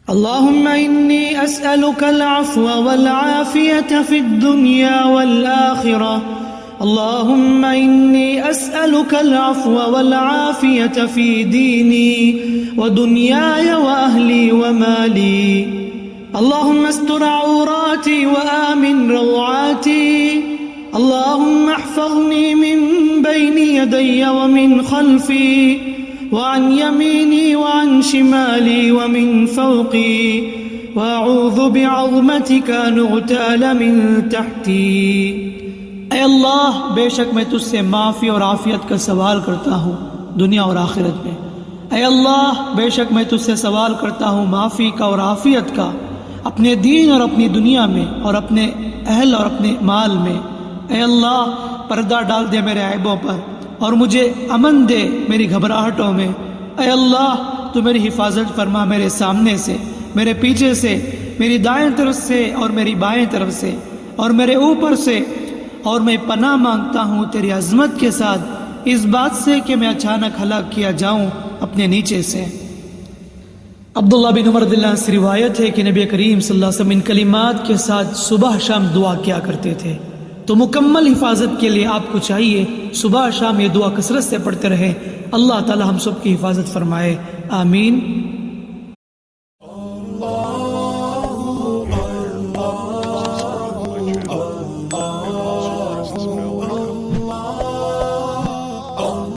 अल्लाहुम्मा इन्नी अस्अलुकल अफ़्व वल आफ़ियत फ़िद दुनिया वल आख़िरह। अल्लाहुम्मा इन्नी अस्अलुकल अफ़्व वल आफ़ियत फ़ी दीनी व दुनियाय व अहली व माली। अल्लाहुम्मा अस्tur औराती व आमिन रवाती। अल्लाहुम्मा अहफ़ज़नी मिन बैनि यदैय व मिन ख़ल्फ़ी वअन यमीनी वअन शिमाली वमिन फ़ौक़ी वअऊज़ु बिअज़मतिका अन उग़्ताल मिन तहती। ऐ अल्लाह, बेशक मैं तुझसे माफ़ी और आफ़ियत का सवाल करता हूँ दुनिया और आखिरत में। ऐ अल्लाह, बेशक मैं तुझसे सवाल करता हूँ माफ़ी का और आफ़ियत का अपने दीन और अपनी दुनिया में और अपने अहल और अपने माल में। ऐ अल्लाह, पर्दा डाल दे मेरे ऐबों पर और मुझे अमन दे मेरी घबराहटों में। ऐ अल्लाह, तू मेरी हिफाजत फरमा मेरे सामने से, मेरे पीछे से, मेरी दाएं तरफ से और मेरी बाएं तरफ से और मेरे ऊपर से। और मैं पनाह मांगता हूँ तेरी अज़मत के साथ इस बात से कि मैं अचानक हलाक किया जाऊँ अपने नीचे से। अब्दुल्लाह बिन उमर रज़ियल्लाहु अन्हु से रिवायत है कि नबी करीम सल्लल्लाहु अलैहि वसल्लम इन कलिमात के साथ सुबह शाम दुआ किया करते थे। तो मुकम्मल हिफाजत के लिए आपको चाहिए सुबह शाम ये दुआ कसरत से पढ़ते रहें। अल्लाह ताला हम सब की हिफाजत फरमाए, आमीन।